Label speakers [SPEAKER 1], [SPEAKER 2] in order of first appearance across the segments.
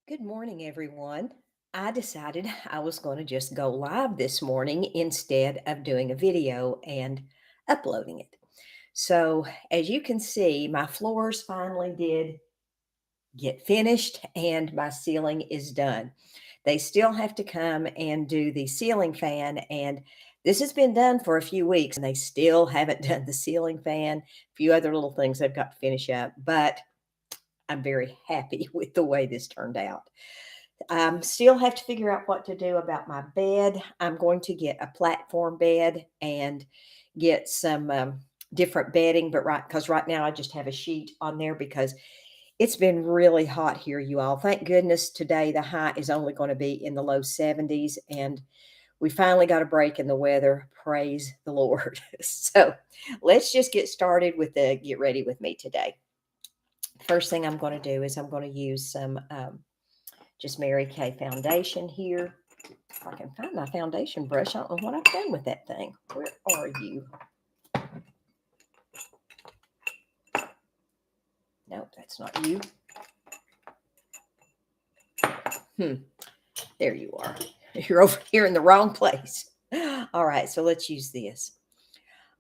[SPEAKER 1] Good morning, everyone. I decided I was going to just go live this morning instead of doing a video and uploading it. So, as you can see, my floors finally did get finished and my ceiling is done. They still have to come and do the ceiling fan, and this has been done for a few weeks, and they still haven't done the ceiling fan. A few other little things they've got to finish up, but I'm very happy with the way this turned out. Still have to figure out what to do about my bed. I'm going to get a platform bed and get some different bedding, but because right now I just have a sheet on there because it's been really hot here, you all. Thank goodness today the high is only going to be in the low 70s, and we finally got a break in the weather. Praise the Lord. So let's just get started with the get ready with me today. First thing I'm going to do is I'm going to use some just Mary Kay foundation here. If I can find my foundation brush, I don't know what I've done with that thing. Where are you? Nope, that's not you. There you are. You're over here in the wrong place. All right, so let's use this.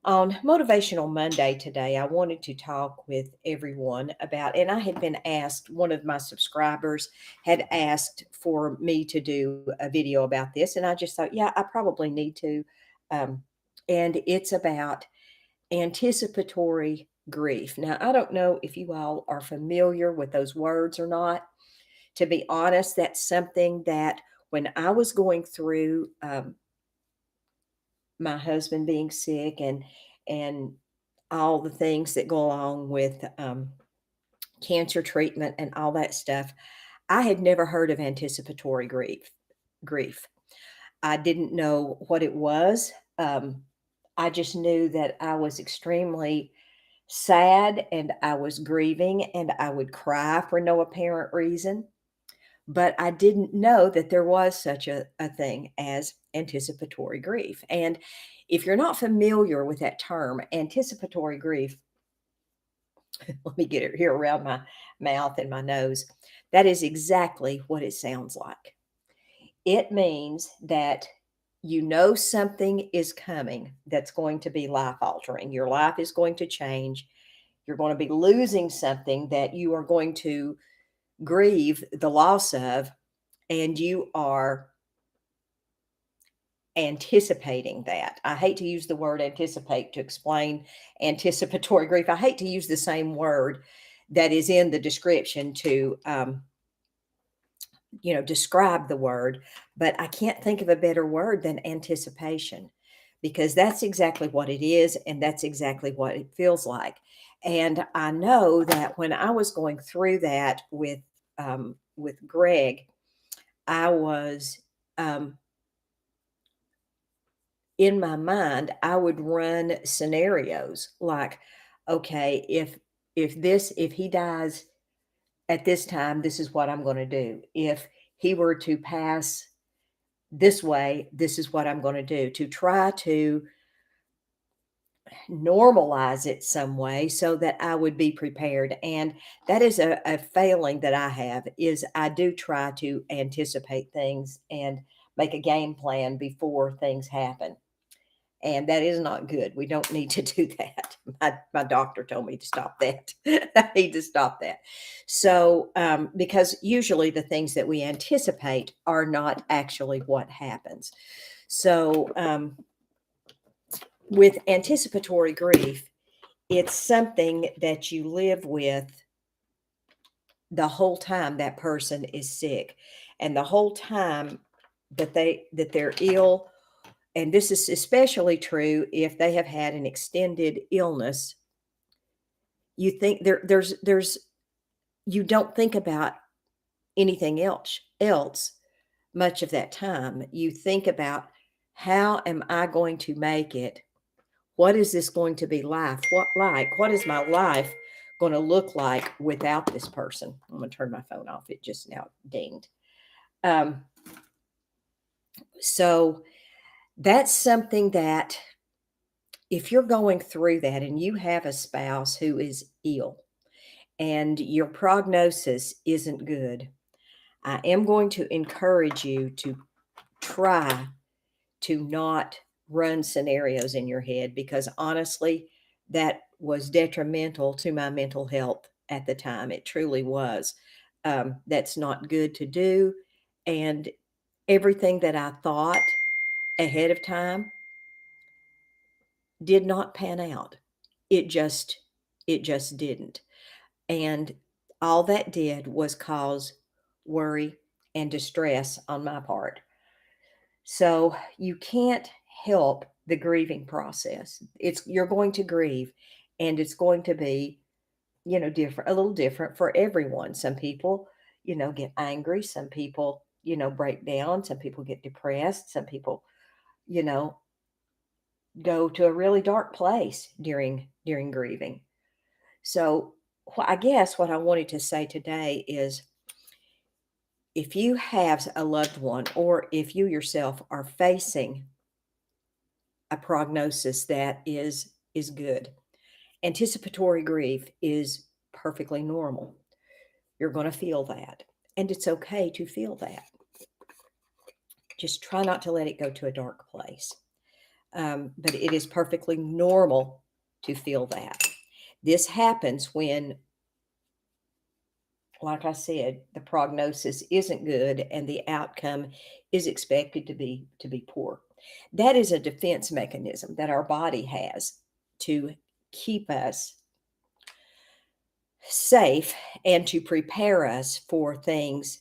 [SPEAKER 1] On Motivational Monday today, I wanted to talk with everyone about, and I had been asked, one of my subscribers had asked for me to do a video about this, and I just thought, yeah, I probably need to. And it's about anticipatory grief. Now, I don't know if you all are familiar with those words or not. To be honest, that's something that when I was going through my husband being sick and all the things that go along with cancer treatment and all that stuff, I had never heard of anticipatory grief. I didn't know what it was. I just knew that I was extremely sad and I was grieving and I would cry for no apparent reason. But I didn't know that there was such a thing as anticipatory grief. And if you're not familiar with that term, anticipatory grief, let me get it here around my mouth and my nose. That is exactly what it sounds like. It means that you know something is coming that's going to be life altering. Your life is going to change. You're going to be losing something that you are going to grieve the loss of, and you are anticipating that. I hate to use the word anticipate to explain anticipatory grief. I hate to use the same word that is in the description to describe the word, but I can't think of a better word than anticipation, because that's exactly what it is and that's exactly what it feels like. And I know that when I was going through that with Greg, I was in my mind, I would run scenarios like, okay, if he dies at this time, this is what I'm going to do. If he were to pass this way, this is what I'm going to do, to try to normalize it some way so that I would be prepared. And that is a failing that I have, is I do try to anticipate things and make a game plan before things happen. And that is not good. We don't need to do that. My doctor told me to stop that. I need to stop that. So, because usually the things that we anticipate are not actually what happens. So, with anticipatory grief, it's something that you live with the whole time that person is sick, and the whole time that they're ill. And this is especially true if they have had an extended illness. You think there's you don't think about anything else much of that time. You think about, how am I going to make it? What is this going to be like? What is my life going to look like without this person? I'm going to turn my phone off. It just now dinged. Um, so that's something that, if you're going through that and you have a spouse who is ill and your prognosis isn't good, I am going to encourage you to try to not run scenarios in your head, because honestly, that was detrimental to my mental health at the time. It truly was. That's not good to do. And everything that I thought ahead of time did not pan out. It just it just didn't. And all that did was cause worry and distress on my part. So you can't help the grieving process. You're going to grieve, and it's going to be, different, a little different for everyone. Some people, get angry, some people, break down, some people get depressed, some people, you know, go to a really dark place during grieving. So I guess what I wanted to say today is, if you have a loved one, or if you yourself are facing a prognosis that is good, anticipatory grief is perfectly normal. You're going to feel that, and it's okay to feel that. Just try not to let it go to a dark place. But it is perfectly normal to feel that. This happens when, like I said, the prognosis isn't good and the outcome is expected to be poor. That is a defense mechanism that our body has to keep us safe and to prepare us for things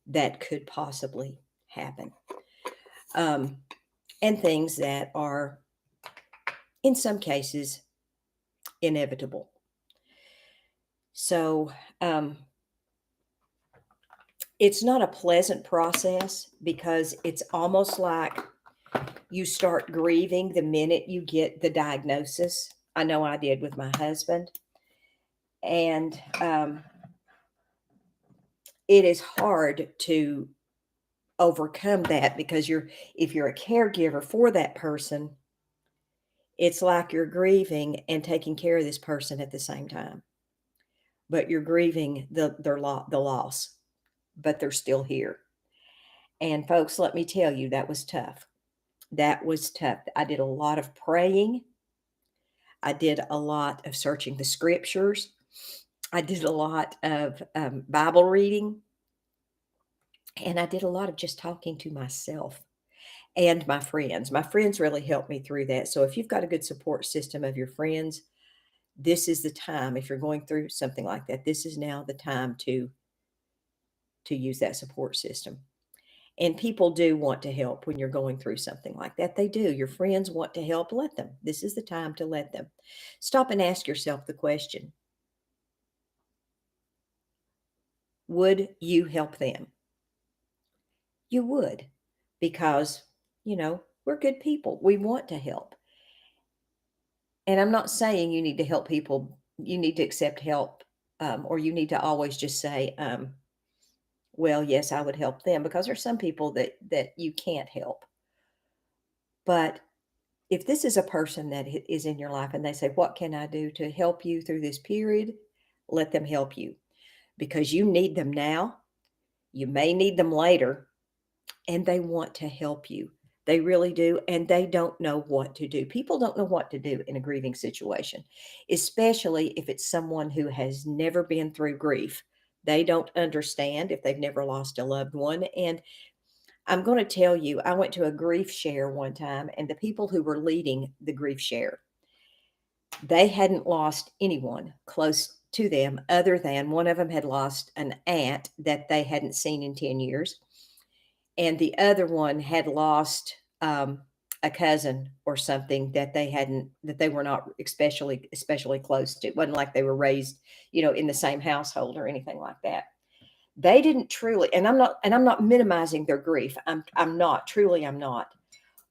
[SPEAKER 1] that could possibly happen, um, and things that are, in some cases, inevitable. So it's not a pleasant process, because it's almost like you start grieving the minute you get the diagnosis. I know I did with my husband. And it is hard to overcome that, because if you're a caregiver for that person, it's like you're grieving and taking care of this person at the same time. But you're grieving the loss, but they're still here. And folks, let me tell you, that was tough. That was tough. I did a lot of praying. I did a lot of searching the scriptures. I did a lot of Bible reading. And I did a lot of just talking to myself and my friends. My friends really helped me through that. So if you've got a good support system of your friends, this is the time. If you're going through something like that, this is now the time to use that support system. And people do want to help when you're going through something like that. They do. Your friends want to help. Let them. This is the time to let them. Stop and ask yourself the question: would you help them? You would, because, we're good people. We want to help. And I'm not saying you need to help people. You need to accept help, or you need to always just say, well, yes, I would help them, because there's some people that you can't help. But if this is a person that is in your life and they say, what can I do to help you through this period? Let them help you, because you need them now. You may need them later, and they want to help you. They really do. And they don't know what to do. People don't know what to do in a grieving situation, especially if it's someone who has never been through grief. They don't understand if they've never lost a loved one. And I'm going to tell you, I went to a grief share one time, and the people who were leading the grief share, they hadn't lost anyone close to them, other than one of them had lost an aunt that they hadn't seen in 10 years. And the other one had lost a cousin or something that they were not especially close to. It wasn't like they were raised, in the same household or anything like that. They didn't truly, and I'm not minimizing their grief. I'm not, truly I'm not.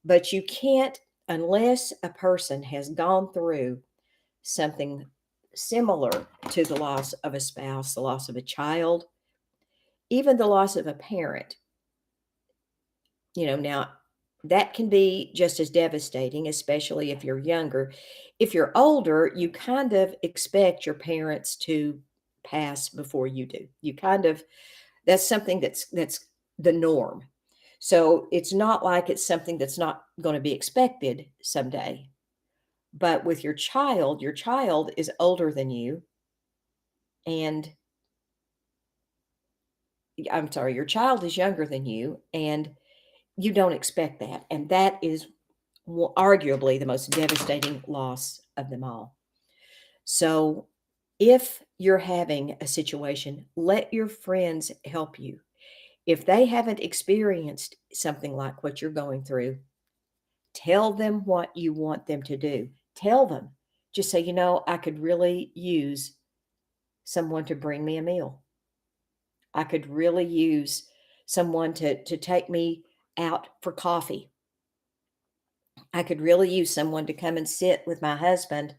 [SPEAKER 1] But you can't, unless a person has gone through something similar to the loss of a spouse, the loss of a child, even the loss of a parent. Now that can be just as devastating, especially if you're younger. If you're older, you kind of expect your parents to pass before you do. You kind of That's something that's the norm. So it's not like it's something that's not going to be expected someday. But with your child is older than you, and I'm sorry, your child is younger than you, and you don't expect that. And that is arguably the most devastating loss of them all. So if you're having a situation, let your friends help you. If they haven't experienced something like what you're going through, tell them what you want them to do. Tell them. Just say, I could really use someone to bring me a meal. I could really use someone to take me out for coffee. I could really use someone to come and sit with my husband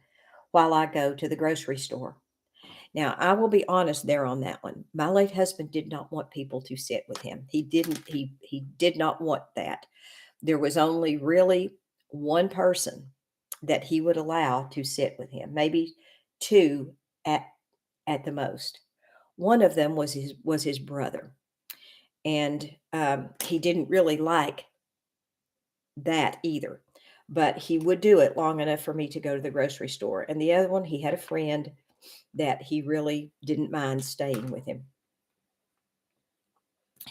[SPEAKER 1] while I go to the grocery store. Now, I will be honest there on that one. My late husband did not want people to sit with him. He did not want that. There was only really one person that he would allow to sit with him, maybe two at at the most. One of them was his brother, and he didn't really like that either. But he would do it long enough for me to go to the grocery store. And the other one, he had a friend that he really didn't mind staying with him.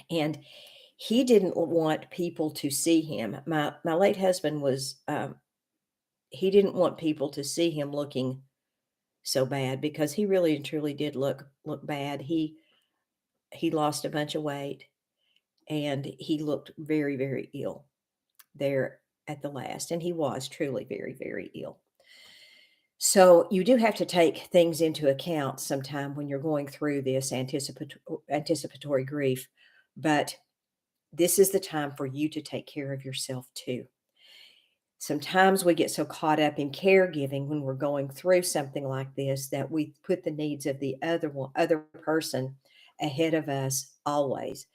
[SPEAKER 1] And he didn't want people to see him. My late husband was he didn't want people to see him looking so bad, because he really and truly did look bad. He lost a bunch of weight, and he looked very, very ill there at the last, and he was truly very, very ill. So you do have to take things into account sometime when you're going through this anticipatory grief, but this is the time for you to take care of yourself too. Sometimes we get so caught up in caregiving when we're going through something like this that we put the needs of the other person ahead of us always.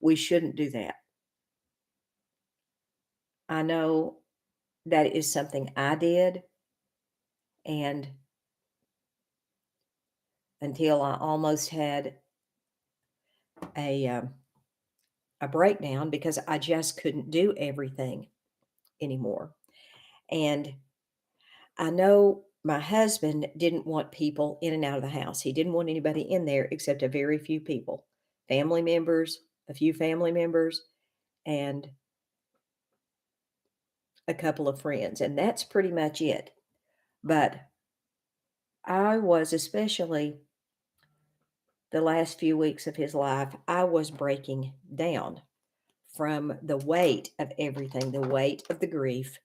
[SPEAKER 1] We shouldn't do that. I know that is something I did, and until I almost had a um, a breakdown because I just couldn't do everything anymore. And I know my husband didn't want people in and out of the house. He didn't want anybody in there except a very few people, family members, a few family members, and a couple of friends. And that's pretty much it. But I was, especially the last few weeks of his life, I was breaking down from the weight of everything, the weight of the grief,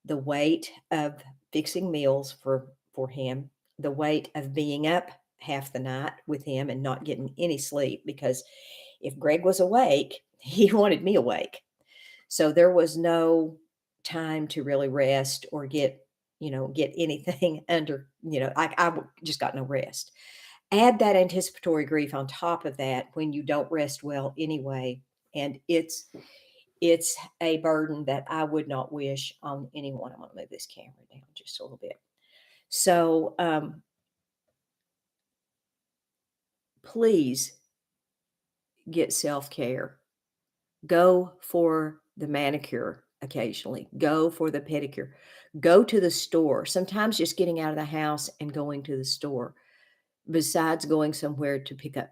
[SPEAKER 1] the weight of fixing meals for him, the weight of being up half the night with him and not getting any sleep, because if Greg was awake, he wanted me awake. So there was no time to really rest or get anything under, just got no rest. Add that anticipatory grief on top of that when you don't rest well anyway, and it's a burden that I would not wish on anyone. I'm going to move this camera down just a little bit. So please get self-care. Go for the manicure occasionally. Go for the pedicure. Go to the store. Sometimes just getting out of the house and going to the store, besides going somewhere to pick up,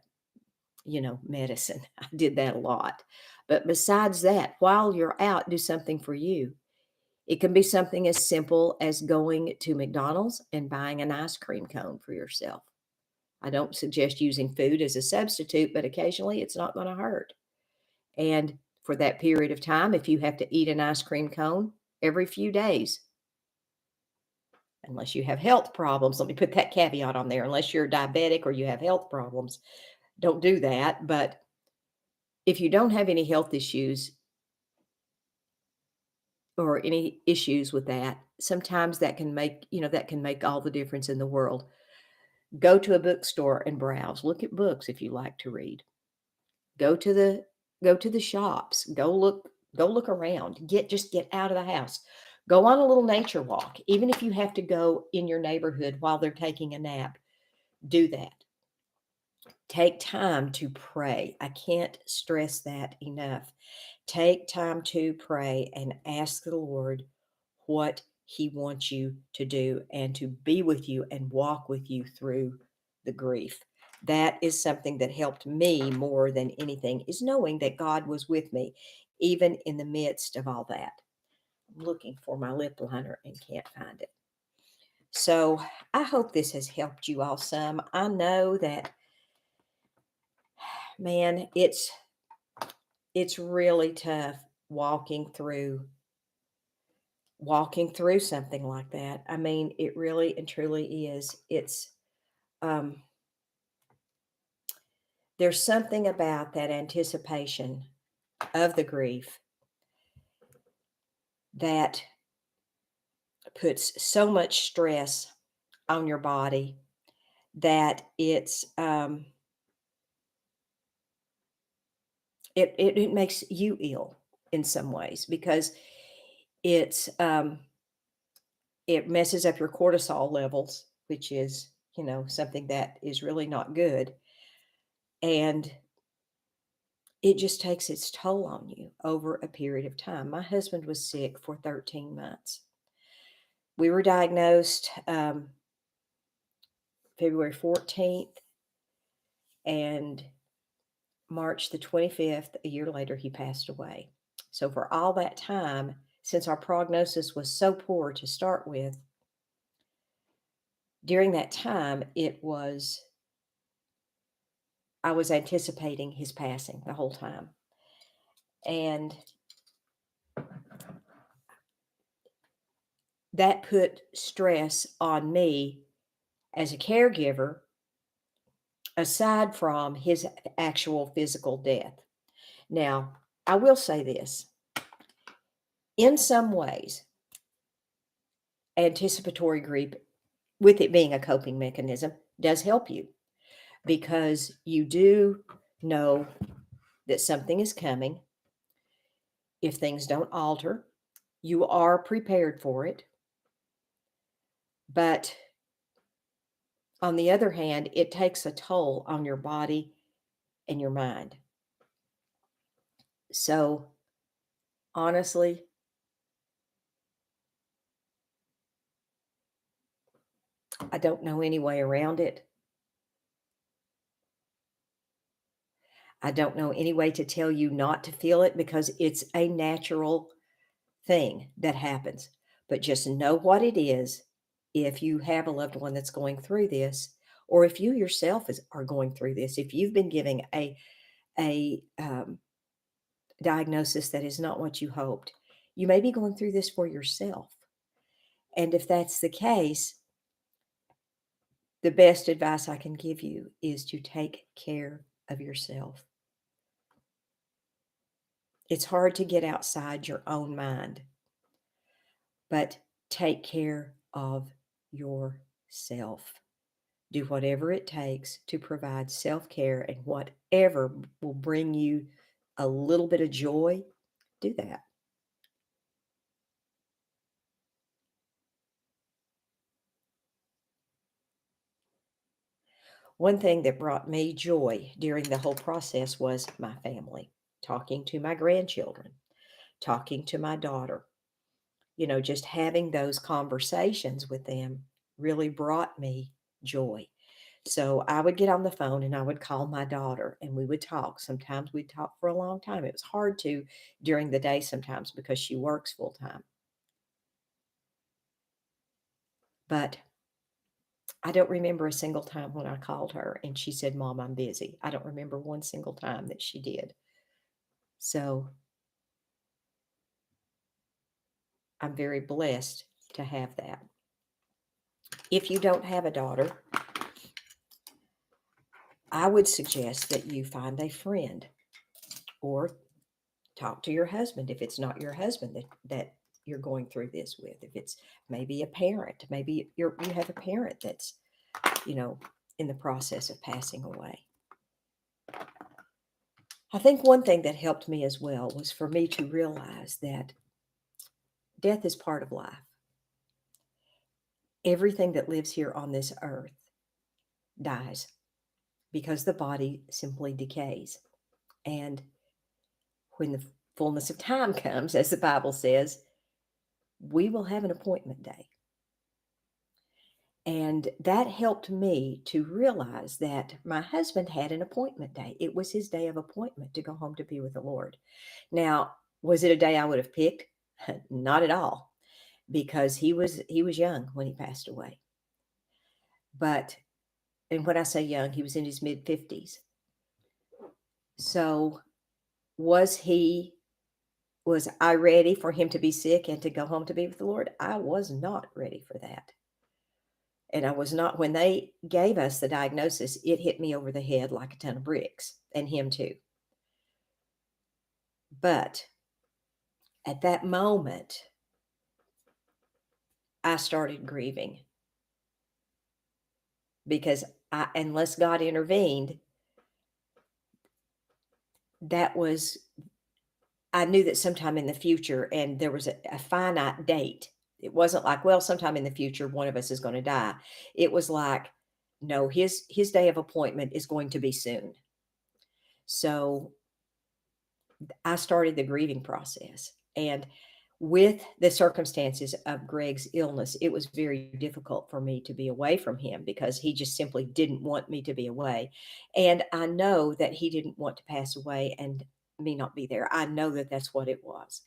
[SPEAKER 1] medicine. I did that a lot. But besides that, while you're out, do something for you. It can be something as simple as going to McDonald's and buying an ice cream cone for yourself. I don't suggest using food as a substitute, but occasionally it's not going to hurt. And for that period of time, if you have to eat an ice cream cone every few days, unless you have health problems, let me put that caveat on there. Unless you're diabetic or you have health problems, don't do that. But if you don't have any health issues or any issues with that, sometimes that can make all the difference in the world. Go to a bookstore and browse. Look at books if you like to read. Go to the go to the shops. Go look around. Just get out of the house. Go on a little nature walk. Even if you have to go in your neighborhood while they're taking a nap, do that. Take time to pray. I can't stress that enough. Take time to pray and ask the Lord what He wants you to do and to be with you and walk with you through the grief. That is something that helped me more than anything, is knowing that God was with me, even in the midst of all that. I'm looking for my lip liner and can't find it. So I hope this has helped you all some. I know that, man, it's really tough walking through something like that. I mean, it really and truly is. Um there's something about that anticipation of the grief that puts so much stress on your body that it makes you ill in some ways, because it's it messes up your cortisol levels, which is, something that is really not good. And it just takes its toll on you over a period of time. My husband was sick for 13 months. We were diagnosed February 14th, and March the 25th, a year later, he passed away. So, for all that time, since our prognosis was so poor to start with, during that time, I was anticipating his passing the whole time. And that put stress on me as a caregiver, aside from his actual physical death. Now, I will say this: in some ways, anticipatory grief, with it being a coping mechanism, does help you, because you do know that something is coming. If things don't alter, you are prepared for it. But on the other hand, it takes a toll on your body and your mind. So, honestly, I don't know any way around it. I don't know any way to tell you not to feel it, because it's a natural thing that happens. But just know what it is if you have a loved one that's going through this, or if you yourself are going through this. If you've been giving a diagnosis that is not what you hoped, you may be going through this for yourself. And if that's the case, the best advice I can give you is to take care of yourself. It's hard to get outside your own mind, but take care of yourself. Do whatever it takes to provide self-care, and whatever will bring you a little bit of joy, do that. One thing that brought me joy during the whole process was my family, talking to my grandchildren, talking to my daughter. Just having those conversations with them really brought me joy. So I would get on the phone and I would call my daughter and we would talk. Sometimes we'd talk for a long time. It was hard to during the day sometimes, because she works full time. But I don't remember a single time when I called her and she said, "Mom, I'm busy." I don't remember one single time that she did. So I'm very blessed to have that. If you don't have a daughter, I would suggest that you find a friend, or talk to your husband if it's not your husband that you're going through this with. If it's maybe a parent, maybe you have a parent that's, you know, in the process of passing away. I think one thing that helped me as well was for me to realize that death is part of life. Everything that lives here on this earth dies. because the body simply decays. And when the fullness of time comes, as the Bible says, we will have an appointment day. And that helped me to realize that my husband had an appointment day. It was his day of appointment to go home to be with the Lord. Now, was it a day I would have picked? Not at all, because he was young when he passed away. But and when I say young, he was in his mid 50s. So was I ready for him to be sick and to go home to be with the Lord? I was not ready for that. And I was not, when they gave us the diagnosis, it hit me over the head like a ton of bricks, and him too. But at that moment, I started grieving because unless God intervened, that was, I knew that sometime in the future, and there was a finite date. It wasn't like, well, sometime in the future, one of us is going to die. It was like, no, his day of appointment is going to be soon. So I started the grieving process. And with the circumstances of Greg's illness, it was very difficult for me to be away from him because he just simply didn't want me to be away. And I know that he didn't want to pass away and me not be there. I know that that's what it was.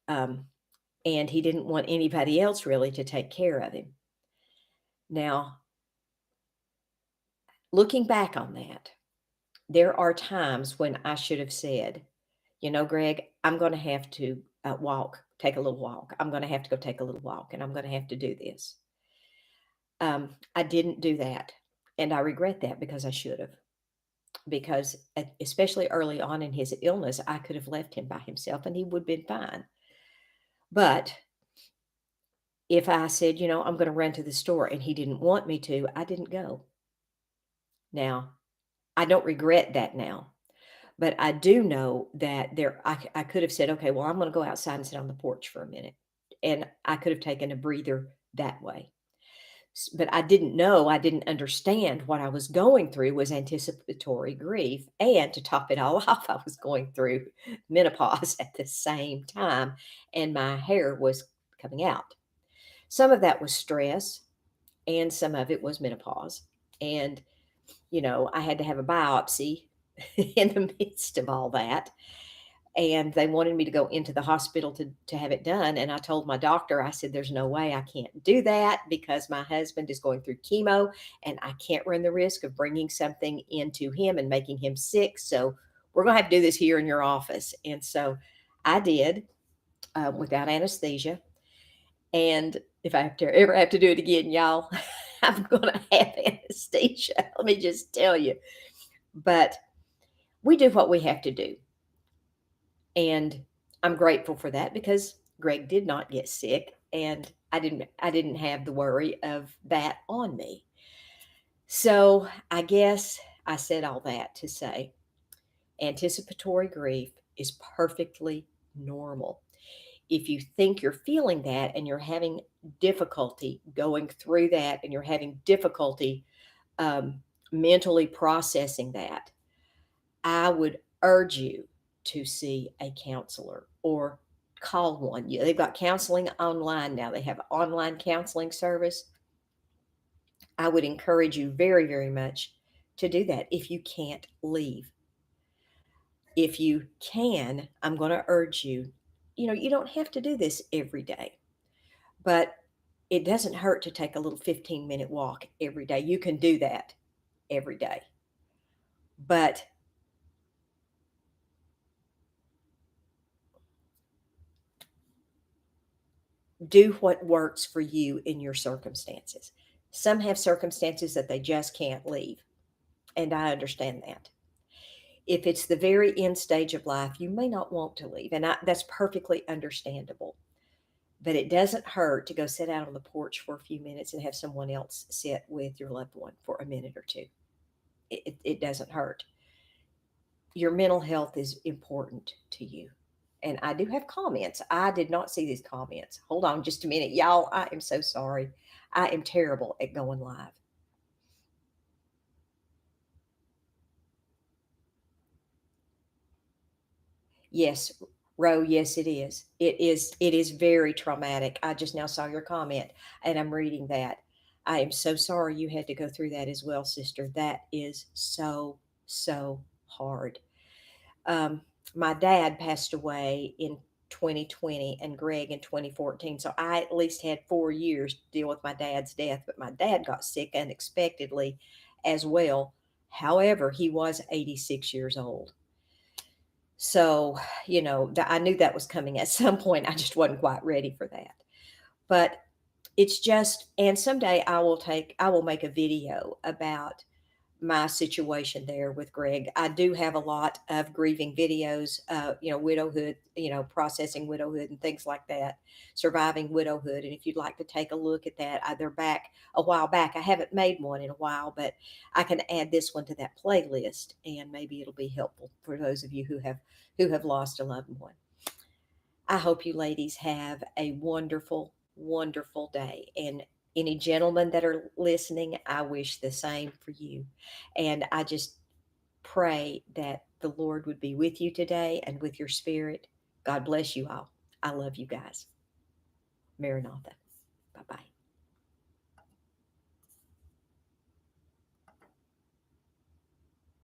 [SPEAKER 1] Um, and he didn't want anybody else really to take care of him. Now, looking back on that, there are times when I should have said, Greg, I'm going to have to take a little walk. I'm going to have to go take a little walk, and I'm going to have to do this. I didn't do that. And I regret that because I should have. Because especially early on in his illness, I could have left him by himself and he would have been fine. But if I said, I'm going to run to the store and he didn't want me to, I didn't go. Now, I don't regret that now. But I do know that I could have said, okay, well, I'm going to go outside and sit on the porch for a minute. And I could have taken a breather that way. But I didn't understand what I was going through was anticipatory grief. And to top it all off, I was going through menopause at the same time, and my hair was coming out. Some of that was stress, and some of it was menopause. And, I had to have a biopsy in the midst of all that. And they wanted me to go into the hospital to have it done. And I told my doctor, I said, there's no way I can't do that because my husband is going through chemo and I can't run the risk of bringing something into him and making him sick. So we're going to have to do this here in your office. And so I did without anesthesia. And if I ever have to do it again, y'all, I'm going to have anesthesia. Let me just tell you. But we do what we have to do. And I'm grateful for that because Greg did not get sick and I didn't have the worry of that on me. So I guess I said all that to say anticipatory grief is perfectly normal. If you think you're feeling that and you're having difficulty going through that and you're having difficulty mentally processing that, I would urge you to see a counselor or call one. Yeah, they've got counseling online now. They have online counseling service. I would encourage you very, very much to do that if you can't leave. If you can, I'm going to urge you, you don't have to do this every day, but it doesn't hurt to take a little 15-minute walk every day. You can do that every day. But do what works for you in your circumstances. Some have circumstances that they just can't leave, and I understand that. If it's the very end stage of life, you may not want to leave, and that's perfectly understandable. But it doesn't hurt to go sit out on the porch for a few minutes and have someone else sit with your loved one for a minute or two. It doesn't hurt. Your mental health is important to you. And I do have comments. I did not see these comments. Hold on just a minute. Y'all, I am so sorry. I am terrible at going live. Yes, Ro, yes, it is. It is very traumatic. I just now saw your comment and I'm reading that. I am so sorry you had to go through that as well, sister. That is so, so hard. Um, my dad passed away in 2020 and Greg in 2014. So I at least had 4 years to deal with my dad's death, but my dad got sick unexpectedly as well. However, he was 86 years old. So, I knew that was coming at some point. I just wasn't quite ready for that. But it's just, and someday I will make a video about my situation there with Greg. I do have a lot of grieving videos, widowhood, processing widowhood and things like that, surviving widowhood. And if you'd like to take a look at that, they're back a while back. I haven't made one in a while, but I can add this one to that playlist, and maybe it'll be helpful for those of you who have lost a loved one. I hope you ladies have a wonderful, wonderful day. And any gentlemen that are listening, I wish the same for you. And I just pray that the Lord would be with you today and with your spirit. God bless you all. I love you guys. Maranatha. Bye bye.